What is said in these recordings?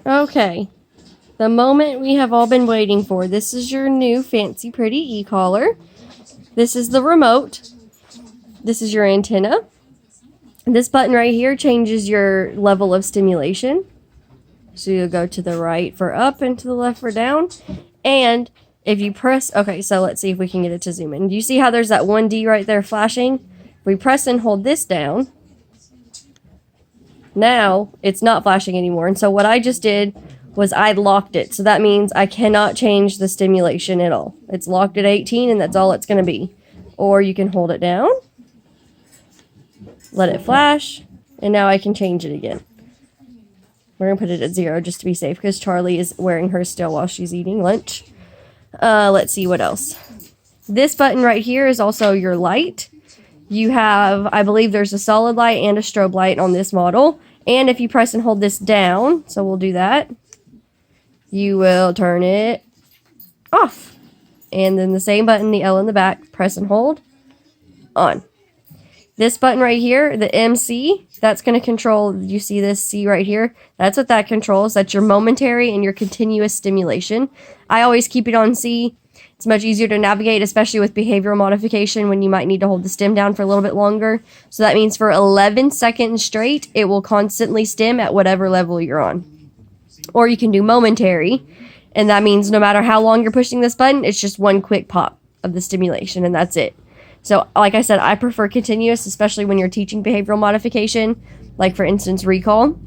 Okay. The moment we have all been waiting for. This is your new fancy pretty e-collar. This is the remote. This is your antenna. This button right here changes your level of stimulation. So you'll go to the right for up and to the left for down. And if you press, okay, so let's see if we can get it to zoom in. Do you see how there's that 1D right there flashing? If we press and hold this down, now it's not flashing anymore. And so what I just did was I locked it. So that means I cannot change the stimulation at all. It's locked at 18 and that's all it's going to be. Or you can hold it down, let it flash, and now I can change it again. We're going to put it at 0 just to be safe because Charlie is wearing hers still while she's eating lunch. Let's see what else. This button right here is also your light. You have, I believe there's a solid light and a strobe light on this model. And if you press and hold this down, so we'll do that, you will turn it off. And then the same button, the L in the back, press and hold, on. This button right here, the MC, that's going to control, you see this C right here? That's what that controls. That's your momentary and your continuous stimulation. I always keep it on C. It's much easier to navigate, especially with behavioral modification when you might need to hold the stim down for a little bit longer. So that means for 11 seconds straight, it will constantly stim at whatever level you're on. Or you can do momentary, and that means no matter how long you're pushing this button, it's just one quick pop of the stimulation, and that's it. So, like I said, I prefer continuous, especially when you're teaching behavioral modification, like, for instance, recall.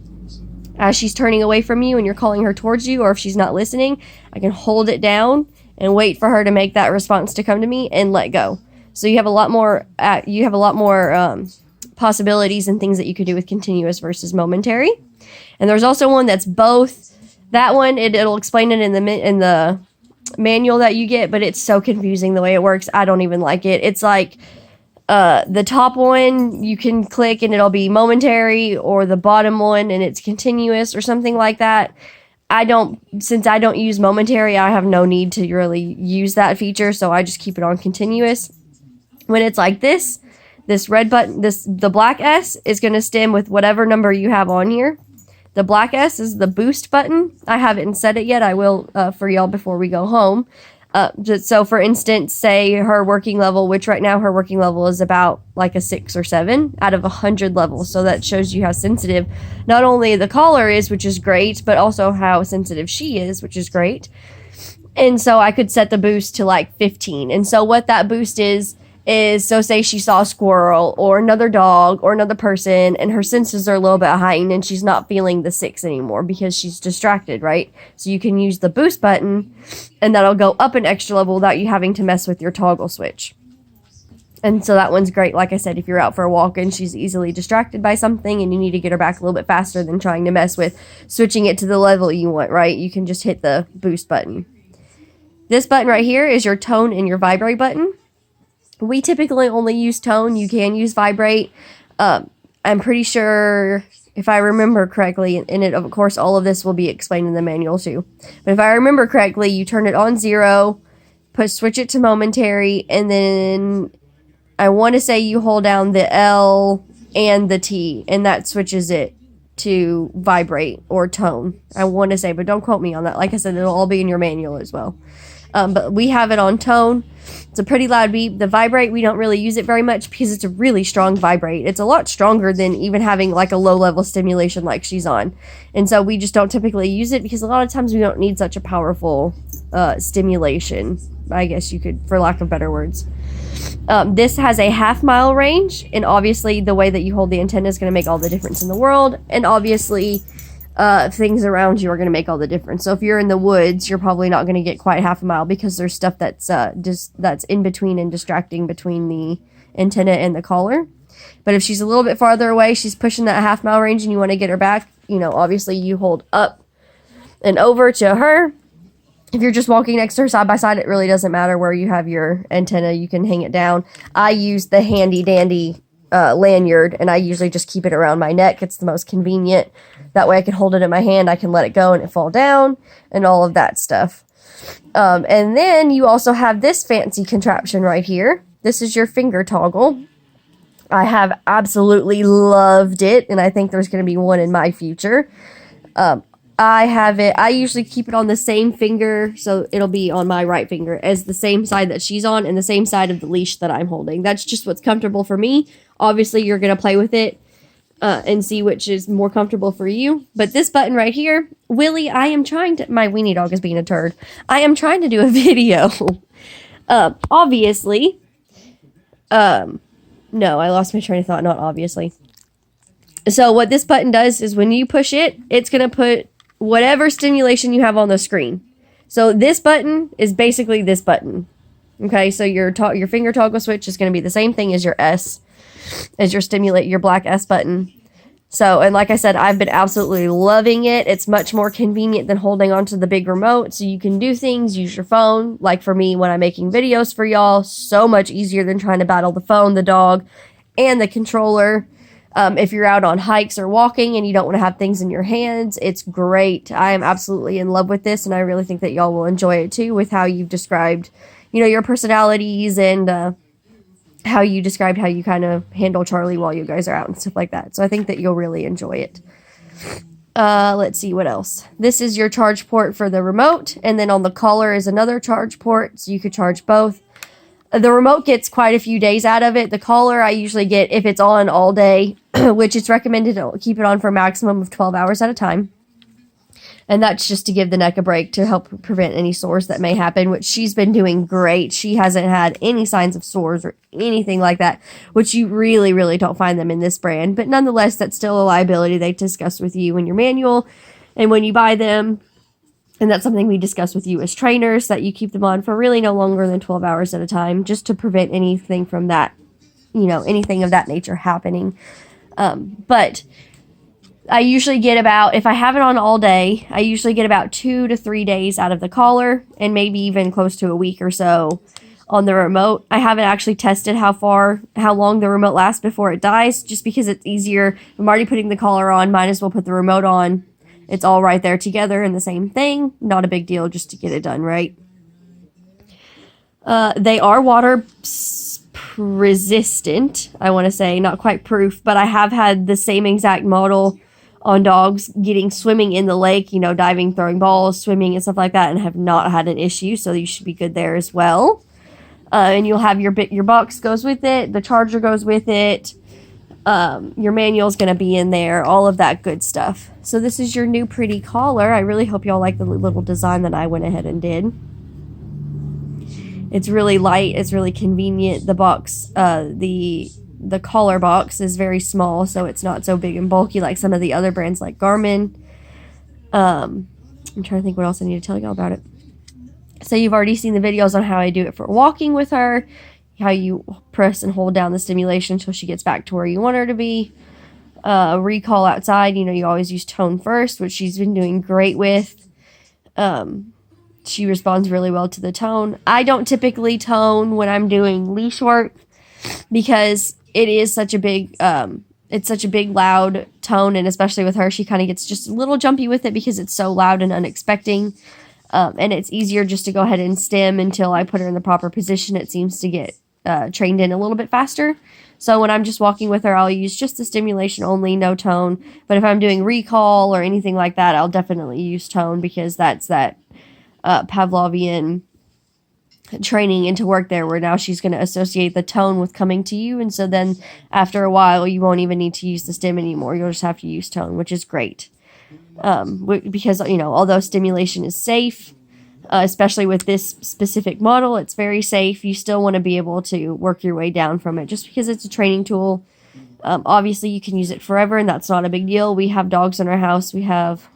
As she's turning away from you and you're calling her towards you, or if she's not listening, I can hold it down and wait for her to make that response to come to me and let go. So you have a lot more, possibilities and things that you could do with continuous versus momentary. And there's also one that's both. That one, it'll explain it in the manual that you get, but it's so confusing the way it works. I don't even like it. It's like the top one you can click and it'll be momentary, or the bottom one and it's continuous or something like that. Since I don't use momentary, I have no need to really use that feature, so I just keep it on continuous. When it's like this red button, the black S is going to stim with whatever number you have on here. The black S is the boost button. I haven't set it yet. I will for y'all before we go home. So for instance, say her working level, which right now her working level is about like a 6 or 7 out of 100 levels. So that shows you how sensitive not only the collar is, which is great, but also how sensitive she is, which is great. And so I could set the boost to like 15. And so what that boost is, so say she saw a squirrel or another dog or another person and her senses are a little bit heightened and she's not feeling the 6 anymore because she's distracted, right? So you can use the boost button and that'll go up an extra level without you having to mess with your toggle switch. And so that one's great. Like I said, if you're out for a walk and she's easily distracted by something and you need to get her back a little bit faster than trying to mess with switching it to the level you want, right? You can just hit the boost button. This button right here is your tone and your vibrate button. We typically only use tone. You can use vibrate. I'm pretty sure, if I remember correctly, and it, of course, all of this will be explained in the manual too. But if I remember correctly, you turn it on 0, switch it to momentary, and then I want to say you hold down the L and the T, and that switches it to vibrate or tone. I want to say, but don't quote me on that. Like I said, it'll all be in your manual as well. But we have it on tone. It's a pretty loud beep. The vibrate, we don't really use it very much because it's a really strong vibrate. It's a lot stronger than even having like a low level stimulation like she's on. And so we just don't typically use it because a lot of times we don't need such a powerful stimulation, I guess you could, for lack of better words. This has a half-mile range, and obviously the way that you hold the antenna is going to make all the difference in the world. And obviously things around you are going to make all the difference. So if you're in the woods, you're probably not going to get quite half a mile because there's stuff that's that's in between and distracting between the antenna and the collar. But if she's a little bit farther away, she's pushing that half-mile range and you want to get her back, obviously you hold up and over to her. If you're just walking next to her side by side, it really doesn't matter where you have your antenna. You can hang it down. I use the handy dandy lanyard, and I usually just keep it around my neck. It's the most convenient. That way I can hold it in my hand, I can let it go and it fall down, and all of that stuff. And then you also have this fancy contraption right here. This is your finger toggle. I have absolutely loved it, and I think there's going to be one in my future. I usually keep it on the same finger, so it'll be on my right finger as the same side that she's on and the same side of the leash that I'm holding. That's just what's comfortable for me. Obviously, you're going to play with it and see which is more comfortable for you. But this button right here, Willie, I am trying to... My weenie dog is being a turd. I am trying to do a video. Obviously. No, I lost my train of thought. Not obviously. So what this button does is when you push it, it's going to put whatever stimulation you have on the screen. So this button is basically this button. Okay, so your finger toggle switch is going to be the same thing as your S, as your black S button. So, and like I said, I've been absolutely loving it. It's much more convenient than holding onto the big remote. So you can do things, use your phone. Like for me, when I'm making videos for y'all, so much easier than trying to battle the phone, the dog, and the controller. If you're out on hikes or walking and you don't want to have things in your hands, it's great. I am absolutely in love with this, and I really think that y'all will enjoy it too with how you've described, your personalities and how you described how you kind of handle Charlie while you guys are out and stuff like that. So I think that you'll really enjoy it. Let's see what else. This is your charge port for the remote, and then on the collar is another charge port, so you could charge both. The remote gets quite a few days out of it. The collar I usually get if it's on all day, which it's recommended to keep it on for a maximum of 12 hours at a time. And that's just to give the neck a break to help prevent any sores that may happen, which she's been doing great. She hasn't had any signs of sores or anything like that, which you really, really don't find them in this brand. But nonetheless, that's still a liability they discuss with you in your manual and when you buy them. And that's something we discuss with you as trainers, that you keep them on for really no longer than 12 hours at a time, just to prevent anything from that, anything of that nature happening. But I usually get about, if I have it on all day, I usually get about 2 to 3 days out of the collar and maybe even close to a week or so on the remote. I haven't actually tested how long the remote lasts before it dies, just because it's easier. I'm already putting the collar on, might as well put the remote on. It's all right there together in the same thing. Not a big deal just to get it done right. They are water resistant, I want to say. Not quite proof, but I have had the same exact model on dogs swimming in the lake, diving, throwing balls, swimming and stuff like that, and have not had an issue. So you should be good there as well. And you'll have your box goes with it. The charger goes with it. Your manual is going to be in there, all of that good stuff. So this is your new pretty collar. I really hope y'all like the little design that I went ahead and did. It's really light. It's really convenient. The box, the collar box is very small, so it's not so big and bulky like some of the other brands like Garmin. I'm trying to think what else I need to tell y'all about it. So you've already seen the videos on how I do it for walking with her, how you press and hold down the stimulation until she gets back to where you want her to be. Recall outside, you always use tone first, which she's been doing great with. She responds really well to the tone. I don't typically tone when I'm doing leash work because it is such a big, loud tone, and especially with her, she kind of gets just a little jumpy with it because it's so loud and unexpected. And it's easier just to go ahead and stim until I put her in the proper position. It seems to get trained in a little bit faster. So when I'm just walking with her, I'll use just the stimulation only, no tone. But if I'm doing recall or anything like that, I'll definitely use tone, because that's that Pavlovian training into work there, where now she's going to associate the tone with coming to you. And so then after a while, you won't even need to use the stim anymore. You'll just have to use tone, which is great. Because, although stimulation is safe, especially with this specific model, it's very safe. You still want to be able to work your way down from it, just because it's a training tool. Obviously, you can use it forever, and that's not a big deal. We have dogs in our house. We have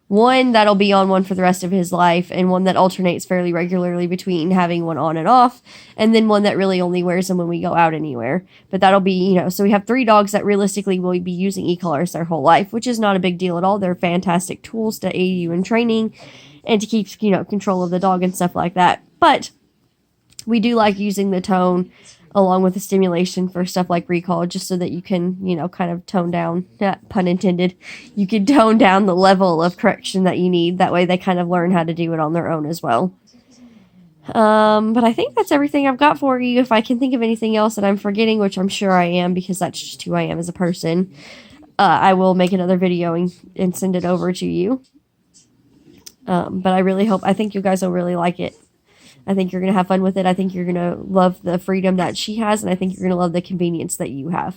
one that'll be on one for the rest of his life, and one that alternates fairly regularly between having one on and off, and then one that really only wears them when we go out anywhere. But that'll be, so we have 3 dogs that realistically will be using e-collars their whole life, which is not a big deal at all. They're fantastic tools to aid you in training and to keep, control of the dog and stuff like that. But we do like using the tone along with the stimulation for stuff like recall, just so that you can, kind of tone down, pun intended, you can tone down the level of correction that you need. That way they kind of learn how to do it on their own as well. But I think that's everything I've got for you. If I can think of anything else that I'm forgetting, which I'm sure I am, because that's just who I am as a person. I will make another video and send it over to you. But I think you guys will really like it. I think you're going to have fun with it. I think you're going to love the freedom that she has, and I think you're going to love the convenience that you have.